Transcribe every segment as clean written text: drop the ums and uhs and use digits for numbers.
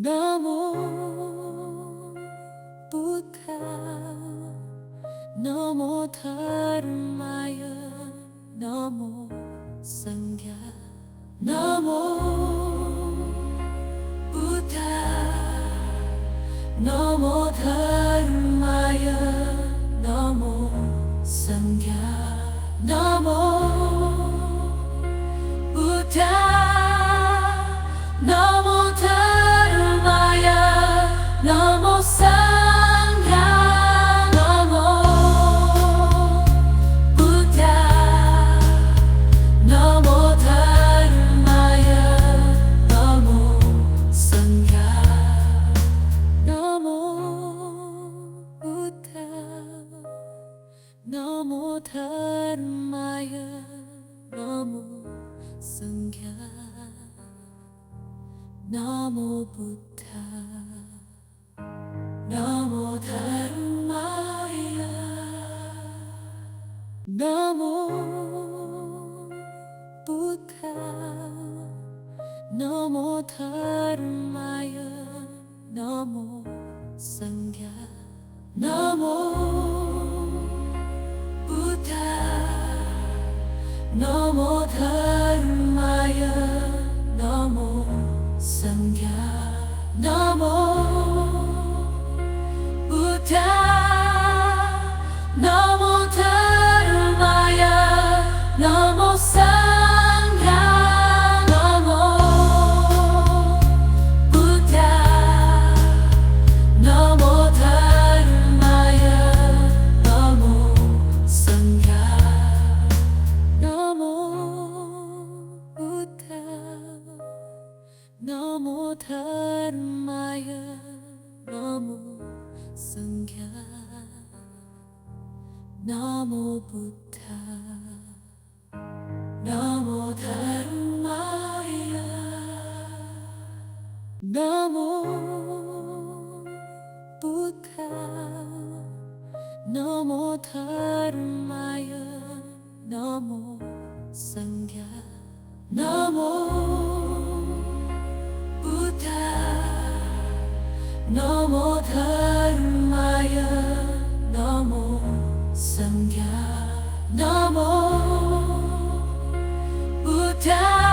नमो बुद्धाय नमो धर्माय नमो संघाय नमो बुद्धाय नमो धर्माय नमो संघाय नमो बुद्धाय नमो धर्माय नमो संघाय नमो बुद्धाय नमो धर्माय नमो संघाय नमो बुद्धाय नमो धर्माय नमो संघाय नमो बुद्धाय नमो धर्माय नमो बुद्धाय नमो धर्माय नमो संघाय नमो बुद्धाय नमो धर्माय नमो संघाय नमो बुद्धाय नमो धर्माय नमो संघाय नमो बुद्धाय नमो धर्माय नमो संघाय नमो बुद्धाय नमो धर्माय नमो संघाय नमो बुद्धाय नमो धर्माय नमो बुद्धाय नमो धर्माय नमो संघाय नमो बुद्धाय नमो धर्माय नमो संघाय नमो बुद्धाय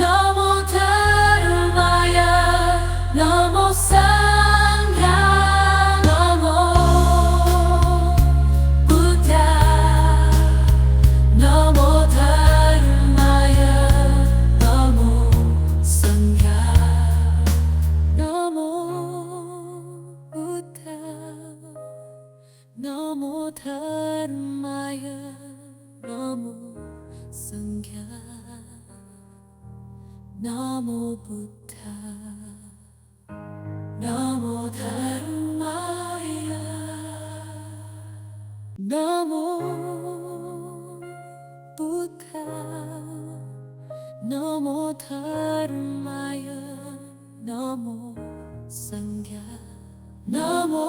नमो धर्माय नमो संघाय नमो बुद्धाय नमो धर्माय नमो संघाय नमो बुद्धाय नमो धर्माय नमो संघाय नमो बुद्धाय नमो धर्माय नमो बुद्धाय नमो धर्माय नमो संघाय नमो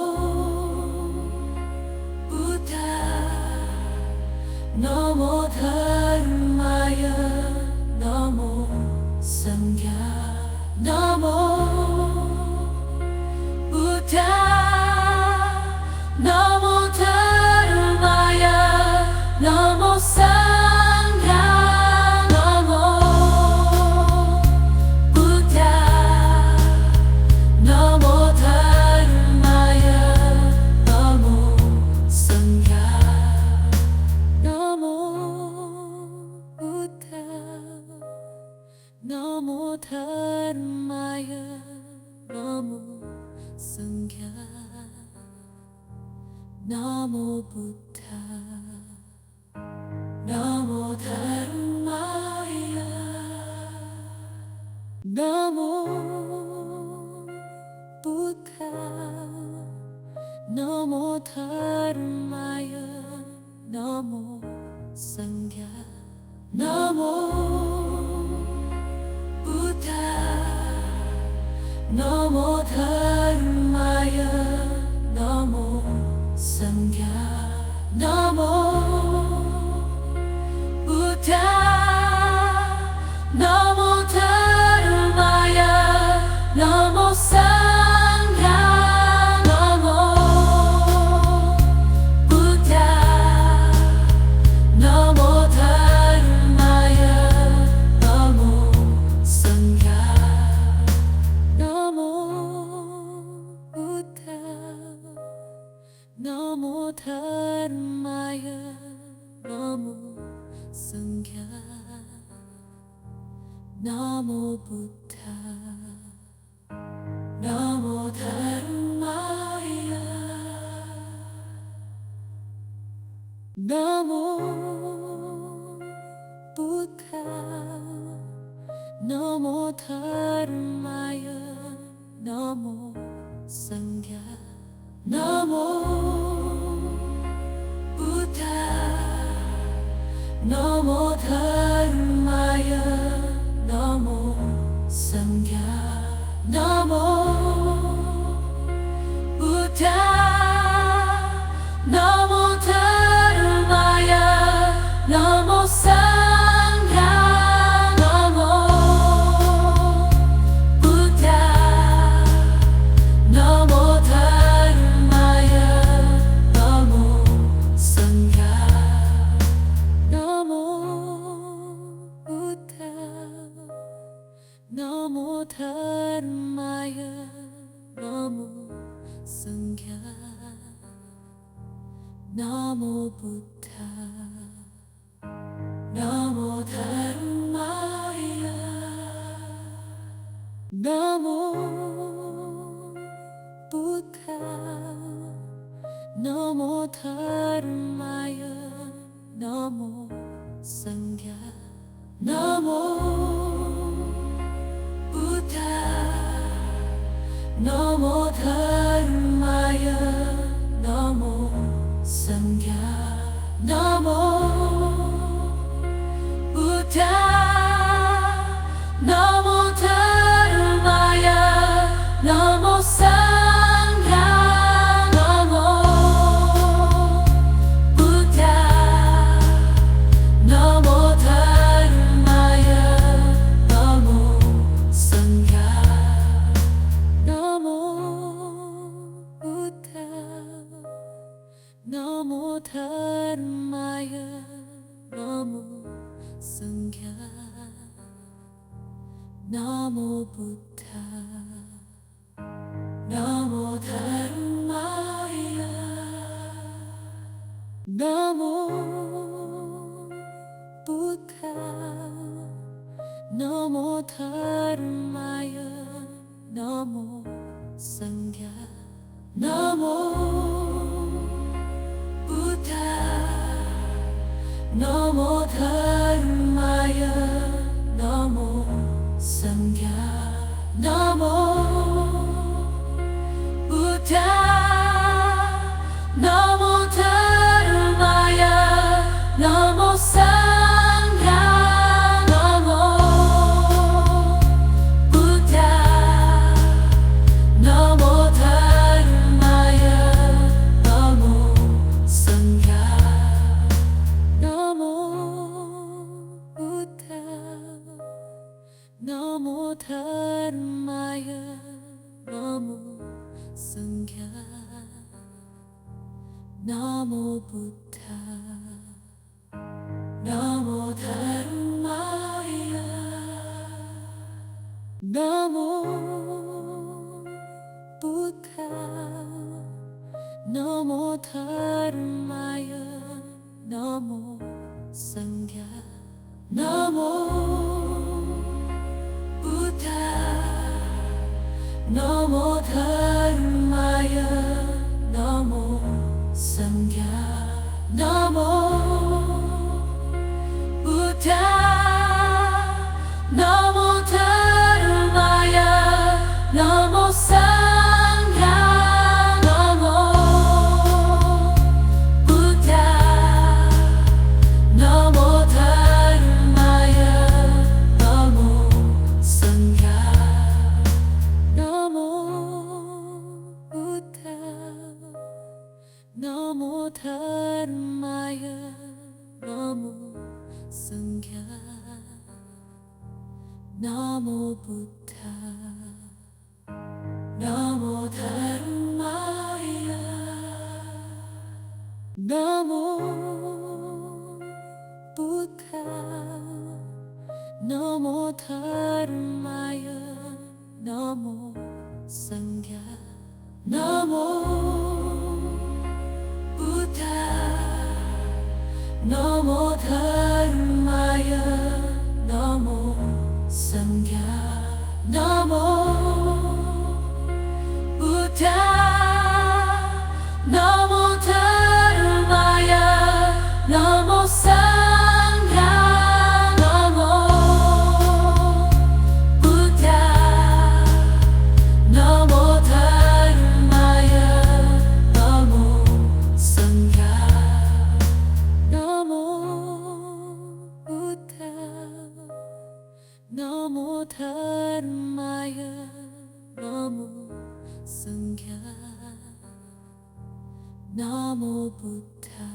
बुद्धाय नमो धर्माय नमो संघाय नमो बुद्धाय नमो धर्माय नमो संघाय नमो बुद्धाय नमो धर्माय नमो संघाय नमो बुद्धाय नमो धर्माय नमो संघाय नमो बुद्धाय नमो धर्माय नमो बुद्धाय नमो धर्माय नमो संघाय नमो बुद्धाय नमो धर्माय नमो संघाय नमो बुद्धाय नमो धर्माय धर्माय नमो संඝा नमो बुद्धा नमो धर्माय नमो बुद्धा नमो धर्माय नमो संඝा नमो बुद्धा नमो धर्माय नमो संඝा नमो बुद्धा नमो धर्माय नमो संघा नमो बुद्धा नमो धर्माय नमो संघा नमो बुद्धा नमो धर्माय नमो संघा नमो बुद्धा नमो धर्माय नमो बुद्धा नमो धर्माय नमो संघा नमो बुद्धा नमो धर्माय नमो संघा नमो बुद्धा नमो धर्माय नमो संघा नमो बुद्धा नमो धर्माय नमो संघा नमो बुद्धा नमो धर्माय नमो संघा नमो बुद्धा नमो धर्माय नमो बुद्धा नमो धर्माय नमो संघा नमो बुद्धा नमो धर्माय नमो संघा नमो बुद्धा नमो धर्माय नमो संघा नमो बुद्धा नमो धर्माय नमो संघा नमो बुद्धा नमो धर्माय नमो संघा नमो बुद्धा नमो धर्माय नमो बुद्धा नमो धर्माय नमो संघा नमो बुद्धा नमो धर्माय नमो संघा नमो बुद्धा नमो धर्माय नमो संघा नमो बुद्धा नमो धर्माय नमो संघा नमो बुद्धा नमो धर्माय नमो संघा नमो बुद्धा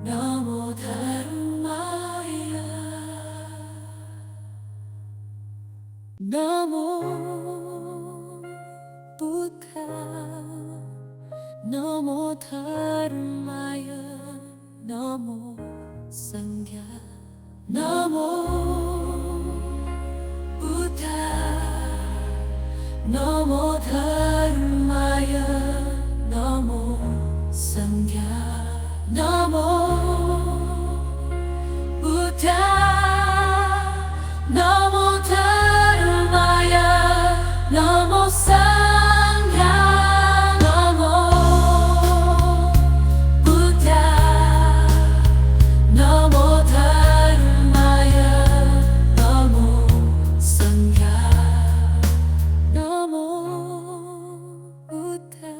नमो धर्माय नमो बुद्धा नमो धर्माय नमो संघा नमो Buddha Namo Dharmaya, Namo Sangha, Namo Buddha, Namo Dharmaya, Namo Sangha, Namo Buddha, Namo Dharmaya, Namo Sangha. Namo Buddha,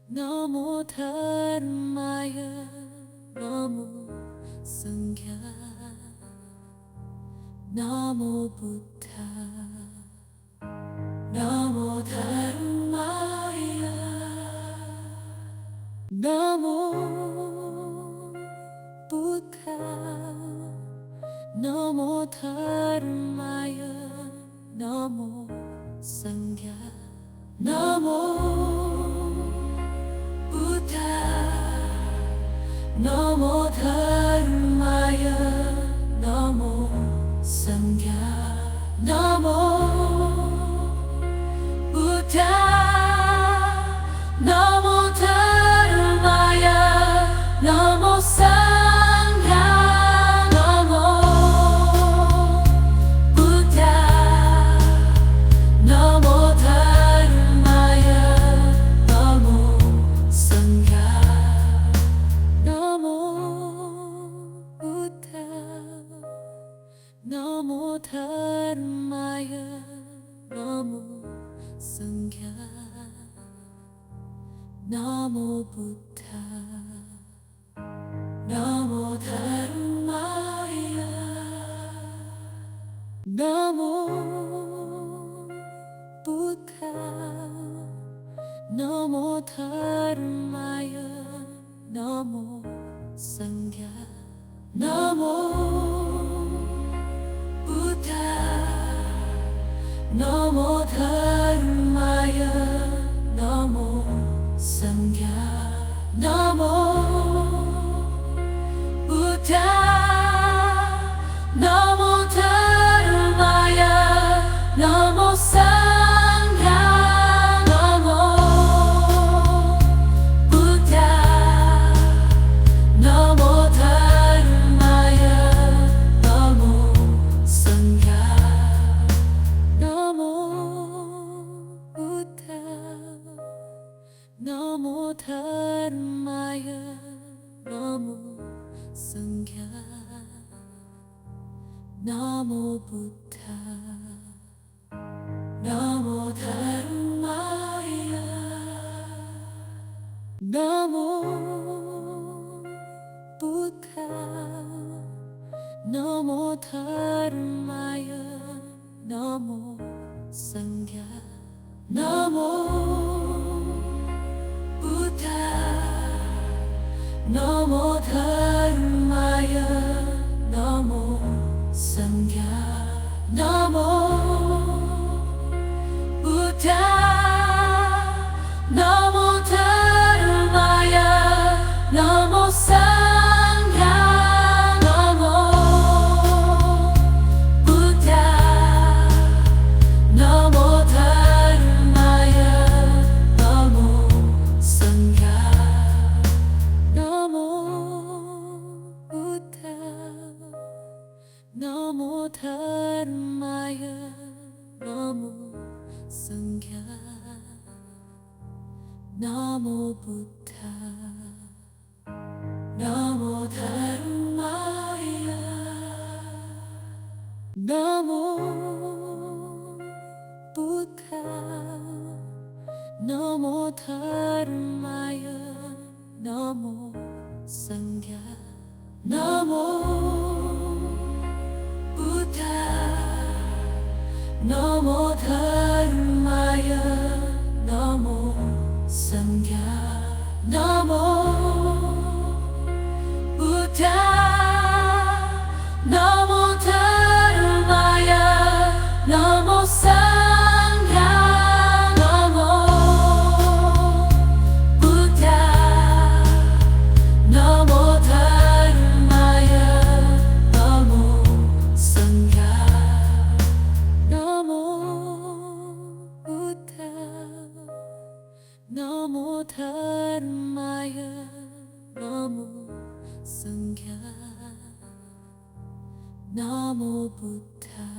Namo Dharmaya, Namo Sangha. Namo Buddha, Namo Dharmaya, Namo Buddha, Namo Dharmaya, Namo Sangha. Namo Buddha, Namo Dharmaya, Namo Sangha. Namo Buddha, Namo Dharmaya, Namo Sangha. Namo Buddha, Namo Dharmaya, Namo Sangha. Namo Buddha, Namo Dharmaya, Namo Sangha. Namo Buddha, Namo Dharmaya, Namo Buddha, Namo Dharmaya, Namo Sangha. Namo Buddha, Namo Dharmaya, Namo Sangha. Namo Buddha, Namo Dharmaya, Namo Sangha. Namo Buddha, Namo Dharmaya, Namo Sangha. Namo Buddha, Namo Dharmaya, Namo Sangha. Namo Buddha, Namo Dharmaya, Namo Buddha, Namo Dharmaya, Namo Sangha. Namo Buddha, Namo Dharmaya, Namo Sangha. Namo Buddha, Namo Dharmaya, Namo Sangha. Namo Buddha, Namo Dharmaya, Namo Sangha. Namo Buddha, Namo Dharmaya, Namo Sangha. Namo Buddha, Namo Dharmaya, Namo Buddha, Namo Dharmaya, Namo Sangha. Namo Buddha, Namo Dharmaya, Namo Sangha. Namo Buddha, Namo Dharmaya, Namo Sangha. Namo Buddha, Namo Dharmaya, Namo Sangha. संज्ञा नमो बुद्धाय